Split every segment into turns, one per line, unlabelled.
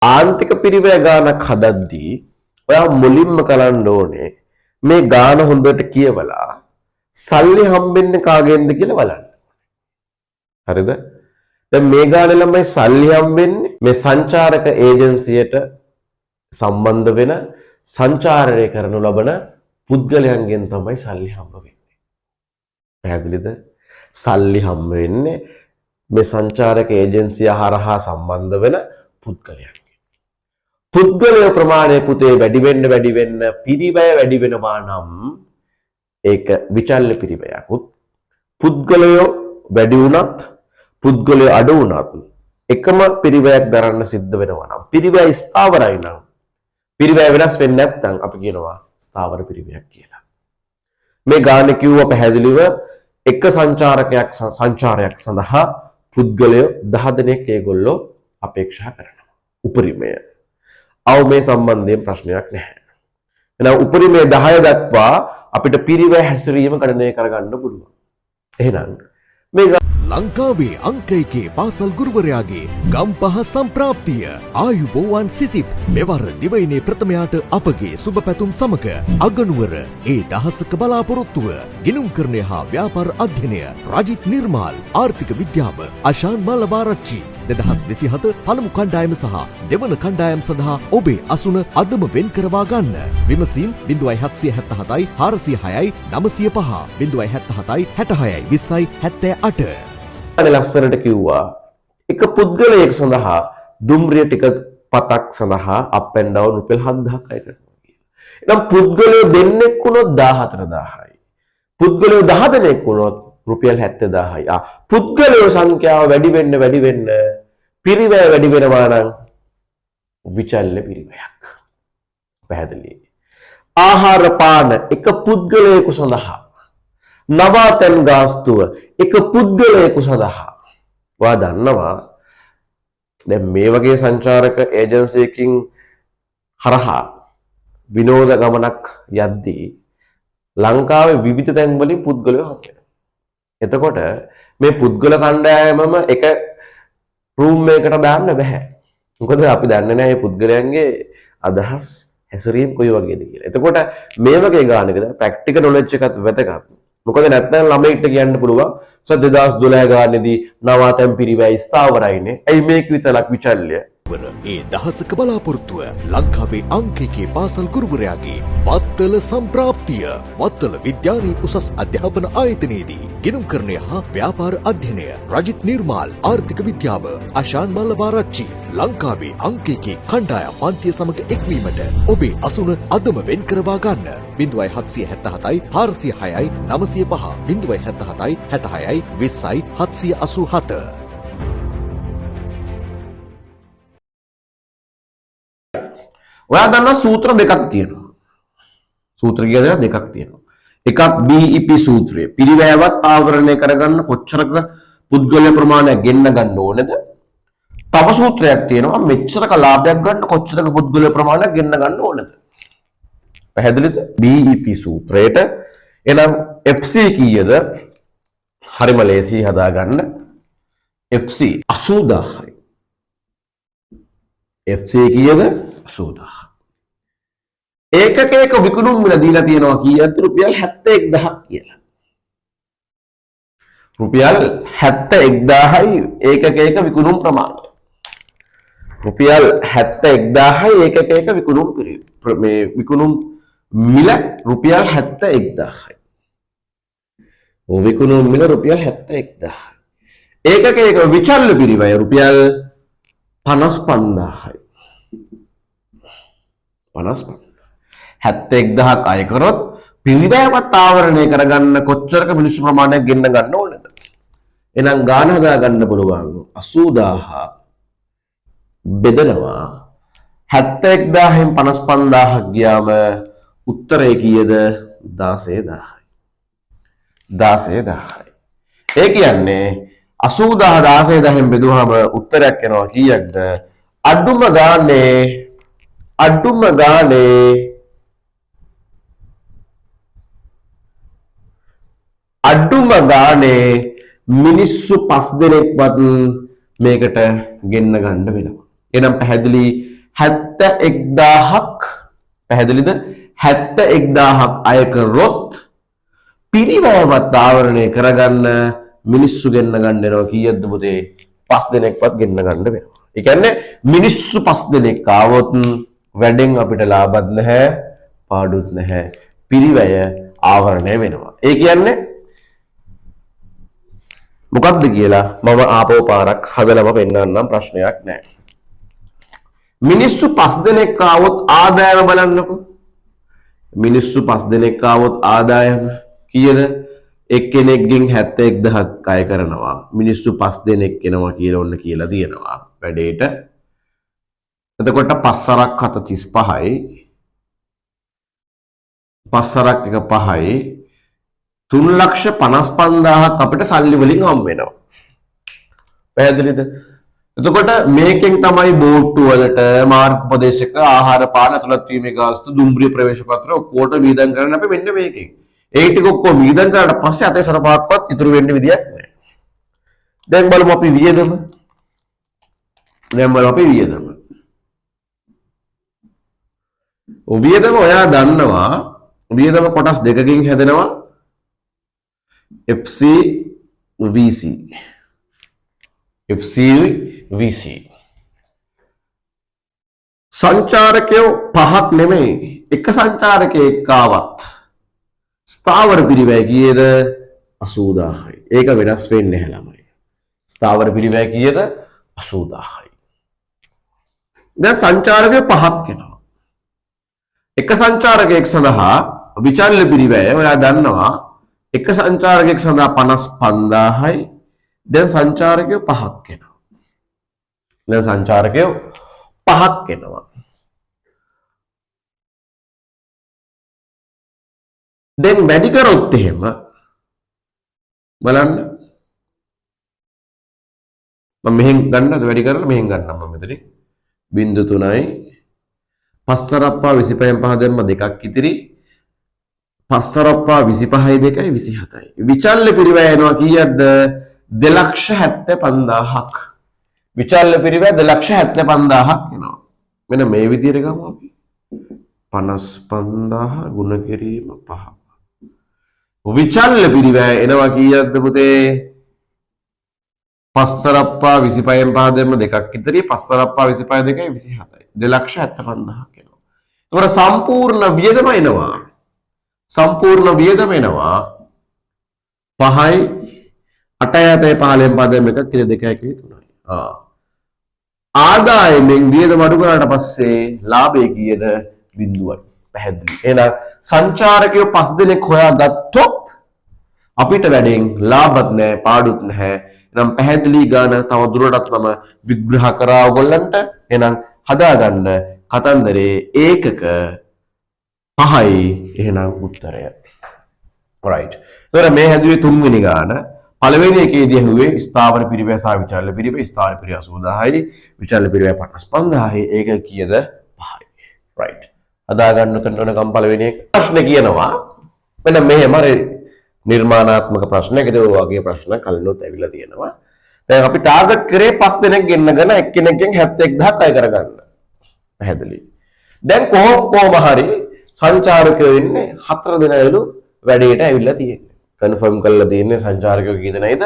ආන්තික පිරිවැය ගානක් හදද්දී ඔයා මුලින්ම කරන්න ඕනේ මේ ගාන හොඳට කියවලා සල්ලි හම්බෙන්නේ කාගෙන්ද කියලා බලන්න. හරිද? දැන් මේ ගානේ ළමයි සල්ලි හම්බෙන්නේ මේ සංචාරක ඒජන්සියට සම්බන්ධ වෙන සංචාරණය කරනු ලබන පුද්ගලයන්ගෙන් තමයි සල්ලි හම්බ වෙන්නේ. පැහැදිලිද? සල්ලි හම්බ වෙන්නේ මේ සංචාරක ඒජන්සිය හරහා සම්බන්ධ වෙන පුද්ගලයන්ගෙන්. පුද්ගලය ප්‍රමාණය පුතේ වැඩි වෙන්න පිරිවැය වැඩි වෙනවා නම් ඒක විචල්්‍ය පිරිවැයකුත්. පුද්ගලයෝ වැඩි වුණත් පුද්ගලයෝ අඩු වුණත් එකම පිරිවැයක් දරන්න සිද්ධ වෙනවා නම් පිරිවැය ස්ථාවරයි නම් පිරිවැය වෙනස් වෙන්නේ නැත්නම් අපි කියනවා ස්ථාවර පිරිවැයක් කියලා. මේ ගානේ කිව්ව පැහැදිලිව එක සංචාරයක් සඳහා පුද්ගලයෝ 10 දෙනෙක් ඒගොල්ලෝ අපේක්ෂා කරනවා. උපරිමය. අව මේ සම්බන්ධයෙන් ප්‍රශ්නයක් නැහැ. එහෙනම් උපරිමය 10 දක්වා අපිට පිරිවැය හැසිරීම ගණනය කරගන්න පුළුවන්. එහෙනම් මේ
ලංකාවේ අංක 1 පාසල් ගුරුවරයාගේ ගම්පහ සම්ප්‍රාප්තිය ආයුබෝවන් සිසිප් මෙවර දිවයිනේ ප්‍රථමයාට අපගේ සුබ පැතුම් සමග අගනුවර ඒ දහසක බලාපොරොත්තුව ගිණුම් කරණය හා ව්‍යාපාර අධ්‍යයනය රජිත් නිර්මාල් ආර්ථික විද්‍යාව අශාන් මල්ලවාරච්චි 2027 පළමු කණ්ඩායම සහ දෙවන කණ්ඩායම සඳහා ඔබේ අසුන අදම වෙන් කරවා ගන්න. විමසීම් 0777 406 905 077 66 20 78.
අනේ ලස්සනට කිව්වා එක පුද්ගලයෙක් සඳහා දුම්රිය ටිකට් පතක් සඳහා අප් ඇන්ඩ් ඩවුන් රුපියල් 7000ක් අය කරනවා කියලා. එහෙනම් පුද්ගලයෝ දෙන්නෙක් වුණොත් 14000යි. පුද්ගලයෝ 10 දෙනෙක් වුණොත් රුපියල් 70000යි. පුද්ගලයෝ සංඛ්‍යාව වැඩි වෙන්න පිරිවැය වැඩි වෙනවා නම් විචල්්‍ය පිරිවැයක්. පැහැදිලි. ආහාර පාන එක පුද්ගලයෙකු සඳහා නවාතැන් ගාස්තුව එක පුද්ගලයෙකු සඳහා ඔයා දන්නවා දැන් මේ වගේ සංචාරක ඒජන්සියකින් හරහා විනෝද ගමනක් යද්දී ලංකාවේ විවිධ තැන් වලින් පුද්ගලයෝ හම්බ වෙනවා. එතකොට මේ පුද්ගල කණ්ඩායමම එක රූම් එකකට දාන්න බෑ. මොකද අපි දන්නේ නැහැ මේ පුද්ගලයන්ගේ අදහස් හැසිරීම කොයි වගේද කියලා. එතකොට මේ වගේ ගානකද ප්‍රැක්ටිකල් නොලෙජ් එකත් වැදගත්. මොකද නැත්නම් ළමයිට කියන්න පුළුවන් 2012 ගානේදී නවාතැන් පිරිවැය ස්ථාවරයිනේ. ඇයි මේක විතරක් විචල්්‍ය?
ඒ දහසක බලාපොරොත්තුව ලංකාවේ අංක 1 පාසල් ගුරුවරයාගේ වත්තල සම්ප්‍රාප්තිය වත්තල විද්‍යාලය උසස් අධ්‍යාපන ආයතනයේදී ගිණුම් කරණය හා ව්‍යාපාර අධ්‍යයනය රජිත් නිර්මාල් ආර්ථික විද්‍යාව අශාන් මල්ලවාරච්චි ලංකාවේ අංක 1 කණ්ඩායම් පන්තිය සමග එක්වීමට ඔබේ අසුන අදම වෙන් කරවා ගන්න 0777 406 905 077 66 20 787.
ඔයා දන්නා සූත්‍ර දෙකක් තියෙනවා. සූත්‍ර කියලා දෙකක් තියෙනවා. එකක් BEP සූත්‍රය. පිරිවැයවත් ආවරණය කරගන්න කොච්චරක පුද්ගල ප්‍රමාණයක් ගෙන්න ගන්න ඕනේද? තව සූත්‍රයක් තියෙනවා මෙච්චරක ලාභයක් ගන්න කොච්චරක පුද්ගල ප්‍රමාණයක් ගෙන්න ගන්න ඕනේද? පැහැදිලිද? BEP සූත්‍රයට එනම් FC කීයද? හරිම ලේසි හදාගන්න. FC 80000යි. FC කීයද? 80000. ඒකක විකුණුම් මිල දීලා තියෙනවා කීයද? රුපියල් 71000ක් කියලා. රුපියල් 71000යි ඒකක විකුණුම් ප්‍රමාණය. රුපියල් 71000යි ඒකක විකුණුම් මිල රුපියල් 71000යි. විකුණුම් මිල රුපියල් 71000යි. ඒකක විචල්්‍ය පිරිවැය රුපියල් 55000යි. 71000ක් අය කරොත් පිරිවැයවත් ආවරණය කරගන්න කොච්චරක මිනිස්සු ප්‍රමාණයක් ගෙන්න ගන්න ඕනද? එහෙනම් ගාන හදා ගන්න පුළුවන් 80000 බෙදනවා 71000න් 55000ක් ගියාම උත්තරේ කීයද? 16000යි. 16000යි. ඒ කියන්නේ 80000 16000න් බෙදුවාම උත්තරයක් එනවා කීයක්ද? අඩුම ගානේ මිනිස්සු 5 දෙනෙක්වත් මේකට ගෙන්න ගන්න වෙනවා. එහෙනම් පැහැදිලි 71,000ක් පැහැදිලිද 71,000ක් අය කරොත් පිරිවැයවත් ආවරණය කරගන්න මිනිස්සු ගෙන්න ගන්න වෙනවා කීයක්ද පුතේ 5 දෙනෙක්වත් ගෙන්න ගන්න වෙනවා. ඒ කියන්නේ මිනිස්සු 5 දෙනෙක් ආවොත් වැඩෙන් අපිට ලාභත් නැහැ පාඩුත් නැහැ පිරිවැය ආවරණය වෙනවා. ඒ කියන්නේ මොකක්ද කියලා මම ආපහු පාරක් හදලම පෙන්නන්නම් ප්‍රශ්නයක් නැහැ. මිනිස්සු 5 දෙනෙක් ආවොත් ආදායම බලන්නකො. මිනිස්සු 5 දෙනෙක් ආවොත් ආදායම කීයද? එක්කෙනෙක්ගෙන් 71,000ක් අය කරනවා. මිනිස්සු 5 දෙනෙක් එනවා කියලා ඔන්න කියලා තියෙනවා වැඩේට. එතකොට 5 7 35යි 5 1 5යි 3,55,000ක් අපිට සල්ලි වලින් හම්බ වෙනවා. පැහැදිලිද? එතකොට මේකෙන් තමයි බෝට්ටු වලට මාර්ග ප්‍රදේශක ආහාර පාන අතුලත් වීමේ ගාස්තු දුම්රිය ප්‍රවේශ පත්‍ර ඔක්කොට වීදම් කරන්න අපි මෙන්න මේකෙන්. ඒ ටික ඔක්කොම වීදම් කරාට පස්සේ අතේ සරපාත්වත් ඉතුරු වෙන්න විදියක් නැහැ. දැන් බලමු අපි වියදම. වියදම ඔයා දන්නවා වියදම කොටස් දෙකකින් හැදෙනවා FC VC. සංචාරකයෝ පහක් නෙමෙයි එක සංචාරකයෙක් ආවත් ස්ථාවර පිරිවැය කීයද 80000යි. ඒක වෙනස් වෙන්නේ නැහැ ළමයි. ස්ථාවර පිරිවැය කීයද 80000යි. දැන් සංචාරකයෝ පහක් වෙනවා. එක සංචාරකයෙක් සඳහා විචල්්‍ය පිරිවැය ඔයා දන්නවා එක සංචාරකයෙක් සඳහා 55,000යි. දැන් සංචාරකයෝ පහක් වෙනවා. දැන් වැඩි කරොත් එහෙම බලන්න මම මෙහෙන් ගන්නද වැඩි කරලා මෙහෙන් ගන්නම් මම මෙතන 0.3යි 5 රප්පා 25න් 5 දැම්ම දෙකක් ඉතිරි 5 රප්පා 25යි 2යි 27යි. විචල්්‍ය පිරිවැය එනවා කීයක්ද 2,75,000ක්. විචල්්‍ය පිරිවැය 2,75,000ක් එනවා. මෙන්න මේ විදිහට ගමු අපි 55,000 ගුණ කිරීම 5. විචල්්‍ය පිරිවැය එනවා කීයක්ද පුතේ 5 රප්පා 25න් 5 දැම්ම දෙකක් ඉතිරි 5 රප්පා 25 2යි 27යි. 2,75,000ක් එනවා. ඒතකොට සම්පූර්ණ වියදම එනවා 5යි 8යි 15න් 5 දැම්ම එකක් කියලා 2යි 3යි. ආදායමෙන් වියදම අඩු කරාට පස්සේ ලාභය කීයද 0යි. පැහැදිලි. එහෙනම් සංචාරකයෝ 5 දෙනෙක් හොයාගත්තොත් අපිට වැඩෙන් ලාභත් නැහැ පාඩුත් නැහැ. එහෙනම් පැහැදිලි ගාන තව දුරටත් මම විග්‍රහ කරා ඔයගොල්ලන්ට. එහෙනම් හදාගන්න කතන්දරේ ඒකක 5යි එහෙනම් උත්තරය. right. එතකොට මේ හැදුවේ තුන්වෙනි ගාන. පළවෙනි එකේදී ඇහුවේ ස්ථාවර පිරිවැය සහ විචල්්‍ය පිරිවැය. ස්ථාවර පිරිවැය 80000යි විචල්්‍ය පිරිවැය 55,000යි. ඒක කීයද 5යි. right. හදාගන්න උතනකම් පළවෙනි එක ප්‍රශ්නේ කියනවා මෙන්න මෙහෙම නිර්මාණාත්මක ප්‍රශ්නයක්. ඒක වගේ ප්‍රශ්න කලිනුත් ඇවිල්ලා තියෙනවා. දැන් අපි ටාගට් කරේ 5 දෙනෙක් ගෙන්නගෙන එක්කෙනෙක්ගෙන් 71,000ක් අය කරගන්න. පැහැදිලි. දැන් කොහොම හරි සංචාරකයෝ ඉන්නේ 4 දෙනායිලු වැඩේට ඇවිල්ලා තියෙන්නේ. කන්ෆර්ම් කරලා තියෙන්නේ සංචාරකයෝ කී දෙනයිද?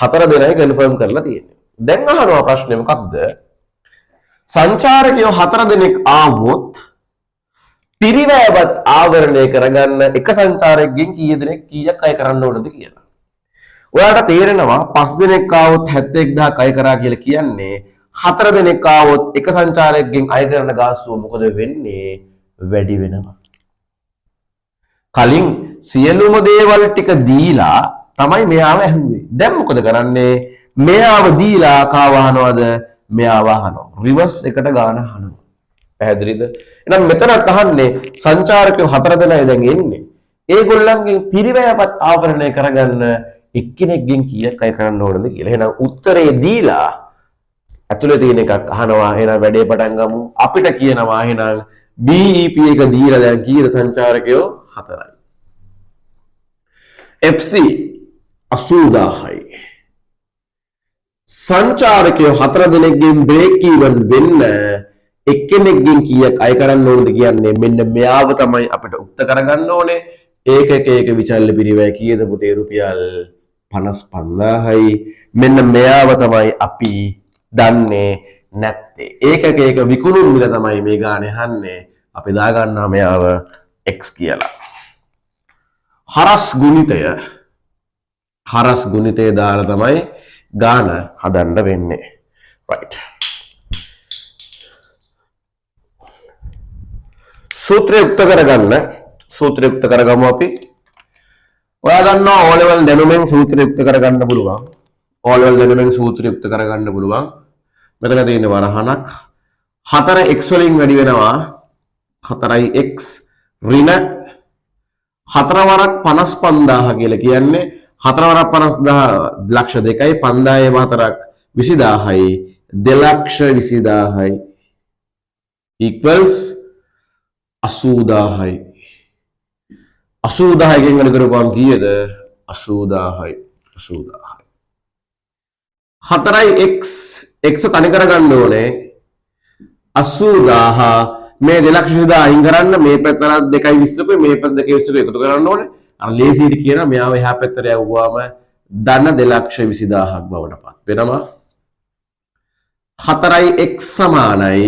4 දෙනයි කන්ෆර්ම් කරලා තියෙන්නේ. දැන් අහනවා ප්‍රශ්නේ මොකක්ද? සංචාරකයෝ 4 දෙනෙක් ආවොත් පිරිවැයවත් ආවරණය කරගන්න එක සංචාරකයෙක්ගෙන් කීයක් අය කරන්න ඕනද කියලා. ඔයාලට තේරෙනවා 5 දෙනෙක් ආවොත් 71,000ක් අය කරා කියලා කියන්නේ 4 දෙනෙක් ආවොත් එක සංචාරකයෙක්ගෙන් අය කරන ගාස්තුව මොකද වෙන්නේ? වැඩි වෙනවා. කලින් සියලුම දේවල් ටික දීලා තමයි මෙයාව ඇහුවේ. දැන් මොකද කරන්නේ? මෙයාව දීලා කාව අහනවද? මෙයාව අහනවා. රිවර්ස් එකට ගාන අහනවා. පැහැදිලිද? එහෙනම් මෙතනත් අහන්නේ සංචාරකයෝ 4 දෙනා දැන් එන්නේ. ඒගොල්ලන්ගේ පිරිවැයවත් ආවරණය කරගන්න එක්කෙනෙක්ගෙන් කීයක් අය කරන්න ඕනද කියලා. එහෙනම් උත්තරේ දීලා ඇතුලේ තියෙන එකක් අහනවා. එහෙනම් වැඩේ පටන් ගමු. අපිට කියනවා එහෙනම් BEP එක දීලා දැන් කීයද සංචාරකයෝ 4යි. FC 80000යි. සංචාරකයෝ 4 දෙනෙක්ගෙන් බ්‍රේක් ඉවන් වෙන්න එක්කෙනෙක්ගෙන් කීයක් අය කරන්න ඕනද කියන්නේ මෙන්න මෙයාව තමයි අපිට උක්ත කරගන්න ඕනේ. ඒක විචල්්‍ය පිරිවැය කීයද පුතේ? රුපියල් 55000යි. මෙන්න මෙයාව තමයි අපි දන්නේ නැත්තේ. ඒක විකුණුම් මිල තමයි මේ ගානේ අහන්නේ. අපි දාගන්නවා මෙයාව x කියලා. හරස් ගුණිතය දාලා තමයි ගාන හදන්න වෙන්නේ. right. සූත්‍රය යුක්ත කරගමු අපි. ඔයා දන්නවා O level දැනුමෙන් සූත්‍රය යුක්ත කරගන්න පුළුවන්. O level දැනුමෙන් සූත්‍රය යුක්ත කරගන්න පුළුවන්. මෙතන තියෙන වරහණක් 4x වලින් වැඩි වෙනවා 4x ඍණ 4 වරක් 55000 කියලා කියන්නේ 4 වරක් 50000 ලක්ෂ 2යි 5000 4ක් 20000යි 220000යි equals 80000යි. 80000 ගෙන් ගණන් කරපුවම කීයද? 80000යි. 4යි x තනි කරගන්න ඕනේ 80000 මේ 220000 අයින් කරන්න මේ පැත්ත 220කුයි මේ පැත්ත 220කුයි එකතු කරන්න ඕනේ. අර ලේසියට කියන මෙයාව එහා පැත්තට යවුවාම ධන 220000ක් බවට පත් වෙනවා. 4x සමානයි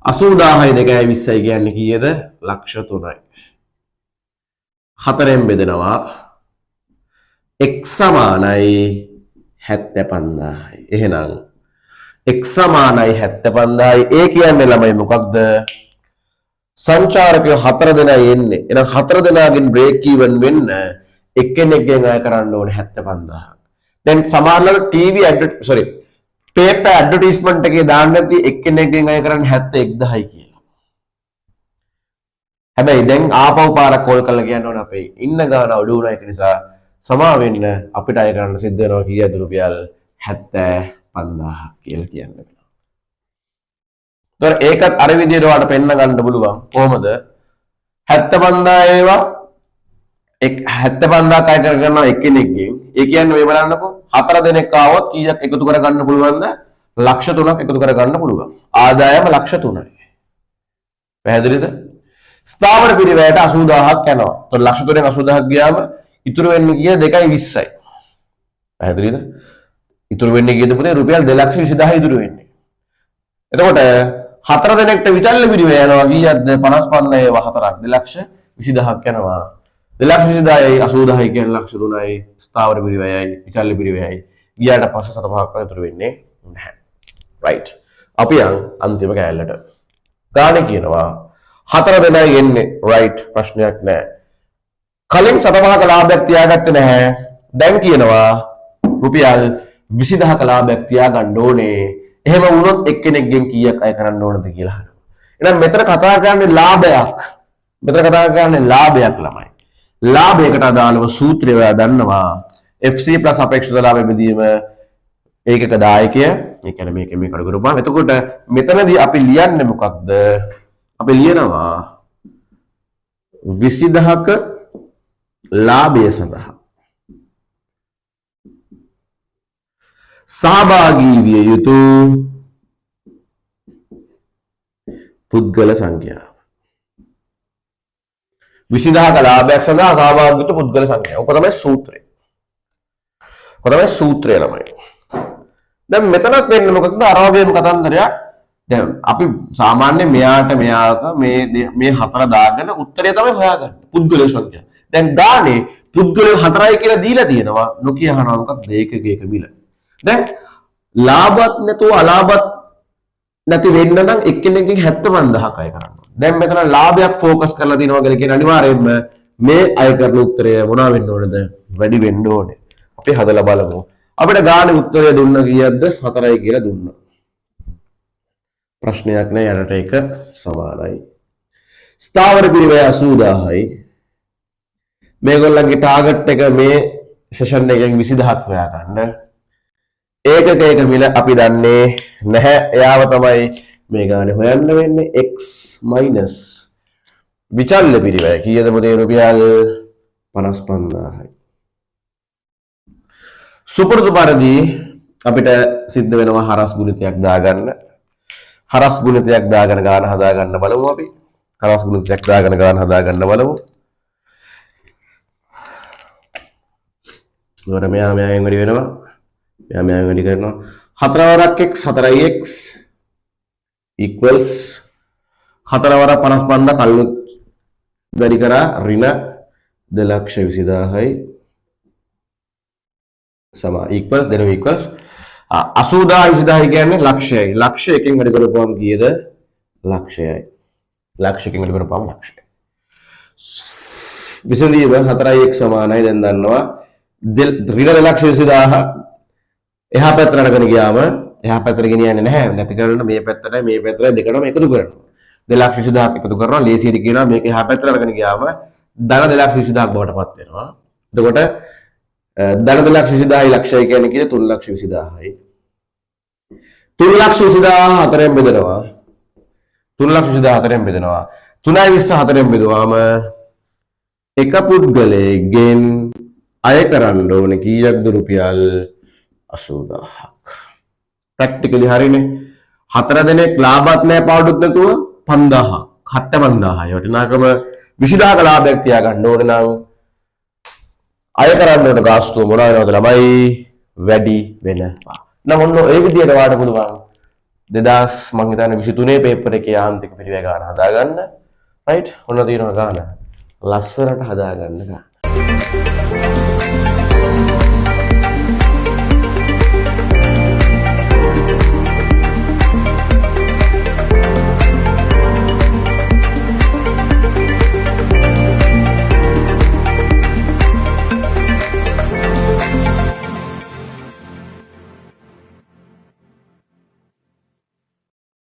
80000යි 220යි කියන්නේ කීයද? ලක්ෂ 3යි. 4ෙන් බෙදෙනවා x සමානයි 75000යි. එහෙනම් x සමානයි 75000යි. ඒ කියන්නේ ළමයි මොකක්ද? සංචාරකයෝ 4 දෙනා එන්නේ. එහෙනම් 4 දෙනාගෙන් බ්‍රේක් ඉවන් වෙන්න එක්කෙනෙක්ගෙන් අය කරන්න ඕනේ 75000ක්. දැන් සමානව ටීවී පේපර් ඇඩ්වර්ටයිස්මන්ට් එකේ දාන්න නැති එක්කෙනෙක්ගෙන් අය කරන්න 71000යි කියලා. හැබැයි දැන් ආපහු පාරක් කෝල් කරලා කියන්න ඕනේ අපේ ඉන්න ගාන අඩු වුණා. ඒක නිසා සමා වෙන්න අපිට අය කරන්න සිද්ධ වෙනවා කීයද? රුපියල් 75000ක් කියලා කියන්න වෙනවා. ඒතර ඒකත් අර විදිහට ඔයාලට පෙන්න ගන්න පුළුවන්. කොහොමද? 75000 ඒවා 75000ක් අය කරගන්නවා එක්කෙනෙක්ගෙන්. ඒ කියන්නේ ඔය බලන්නකෝ 4 දෙනෙක් ආවොත් කීයක් එකතු කරගන්න පුළුවන්ද? ලක්ෂ 3ක් එකතු කරගන්න පුළුවන්. ආදායම ලක්ෂ 3යි. පැහැදිලිද? ස්ථාවර පිරිවැයට 80000ක් යනවා. ඒතකොට ලක්ෂ 3ෙන් 80000ක් ගියාම ඉතුරු වෙන්නේ කීයද? 220යි. පැහැදිලිද? ඉතුරු වෙන්නේ කීයද පුතේ? රුපියල් 220000 ඉතුරු වෙන්නේ. එතකොට 4 දෙනෙක්ට විචල්්‍ය පිරිවැය යනවා කීයක්ද? 55 ඒවා 4ක් 220000ක් යනවා. 220000යි 80000යි කියන්නේ ලක්ෂ 3යි. ස්ථාවර පිරිවැයයි විචල්්‍ය පිරිවැයයි ගියාට පස්සේ 7.5ක් ඉතුරු වෙන්නේ නැහැ. right. අපි යන් අන්තිම කෑල්ලට. ගානේ කියනවා 4 දෙනයි එන්නේ. right. ප්‍රශ්නයක් නැහැ. කලින් 7.5ක ලාභයක් තියාගත්තේ නැහැ. දැන් කියනවා රුපියල් 20000ක ලාභයක් තියාගන්න ඕනේ. එහෙම වුණොත් එක්කෙනෙක්ගෙන් කීයක් අය කරන්න ඕනද කියලා අහනවා. එහෙනම් මෙතන කතා කරන්නේ ලාභයක්. ළමයි. ලාභයකට අදාළව සූත්‍රය ඔයා දන්නවා. FC plus අපේක්ෂිත ලාභ බෙදීම ඒකක දායකය. ඒ කියන්නේ මේක මේ කඩ කරපුවාම එතකොට මෙතනදී අපි ලියන්නේ මොකක්ද? අපි ලියනවා 20000ක ලාභය සඳහා සහභාගී විය යුතු පුද්ගල සංඛ්‍යාව. 20000ක ලාභයක් සඳහා සහභාගී වූ පුද්ගල සංඛ්‍යාව. ඔක තමයි සූත්‍රය ළමයි. දැන් මෙතනත් වෙන්නේ මොකක්ද? අර වගේම කතන්දරයක්. දැන් අපි සාමාන්‍යයෙන් මෙයාක මේ හතර දාගෙන උත්තරය තමයි හොයාගන්නේ. පුද්ගල සංඛ්‍යාව. දැන් ගානේ පුද්ගලයෝ 4යි කියලා දීලා තියෙනවා. නොකිය අහනවා මොකක්ද? ඒකක මිල. දැන් ලාභත් නැතුව අලාභත් නැති වෙන්න නම් එක්කෙනෙක්ගෙන් 75000ක් අය කරන්න ඕනේ. දැන් මෙතන ලාභයක් ફોකස් කරලා තිනවා කියලා කියන අනිවාර්යයෙන්ම මේ අය කරන උත්තරය මොනවා වෙන්න ඕනද? වැඩි වෙන්න ඕනේ. අපි හදලා බලමු. අපිට ගානේ උත්තරය දුන්න කීයක්ද? 4යි කියලා දුන්නා. ප්‍රශ්නයක් නෑ. යටට එක සමානයි. ස්ථාවර පිරිවැය 80000යි. මේගොල්ලන්ගේ ටාගට් එක මේ සෙෂන් එකෙන් 20000ක් හොයාගන්න. ඒකක මිල අපි දන්නේ නැහැ. එයාව තමයි මේ ගානේ හොයන්න වෙන්නේ. x minus විචල්්‍ය පිරිවැය කීයද පුතේ? රුපියල් 55000යි. සුපුරුදු පරිදි අපිට සිද්ධ වෙනවා හරස් ගුණිතයක් දාගන්න. හරස් ගුණිතයක් දාගෙන ගාන හදා ගන්න බලමු අපි. හරස් ගුණිතයක් දාගෙන ගාන හදා ගන්න බලමු. ඊට මෙයාගෙන් වැඩි වෙනවා. මෙයාගෙන් වැඩි කරනවා. 4 වරක් x 4x equals 4 වරක් 55 කල්ලු වැඩි කරා ඍණ 2,20,000යි සම equals දෙනු equals 80,20,000 කියන්නේ ලක්ෂයයි. ලක්ෂ එකකින් වැඩි කරපුවම කීයද? ලක්ෂයයි. ලක්ෂයකින් වැඩි කරපුවම ලක්ෂයයි. විසඳීම 4x සමානයි දැන් දන්නවා. ඍණ 2,20,000 එහා පැත්තට අරගෙන ගියාම එහා පැත්තට ගෙනියන්නේ නැහැ. නැති කරන්න මේ පැත්තට මේ පැත්තට දෙකම එකතු කරනවා. 2,20,000ක් එකතු කරනවා. ලේසියට කියනවා මේක එහා පැත්තට අරගෙන ගියාම ධන 2,20,000ක් බවට පත් වෙනවා. එතකොට ධන 2,20,000යි ලක්ෂය කියන්නේ කීයද? 3,20,000යි. 3,20,000 4ෙන් බෙදනවා. 3,20,000 4ෙන් බෙදනවා. 3,20 4ෙන් බෙදුවාම එක පුද්ගලයෙක්ගෙන් අය කරන්න ඕනේ කීයක්ද? රුපියල් 80,000ක්. ප්‍රැක්ටිකලි හරිනේ. 4 දෙනෙක් ලාභත් නැහැ පාඩුත් නැතුව 5,000ක්. 75,000යි. වටිනාකම 20,000ක ලාභයක් තියාගන්න ඕනේ නම් අය කරන්න ඕන ගාස්තුව මොනවා වෙනවද ළමයි? වැඩි වෙනවා. නම් ඔන්න ඒ විදිහට වාට පුළුවන් 2000 මං හිතන්නේ 23 පේපර් එකේ යාන්ත්‍රික පිරිවැය ගන්න හදාගන්න. රයිට්? ඔන්න තියෙනවා ගාන. ලස්සනට හදාගන්න ගාන.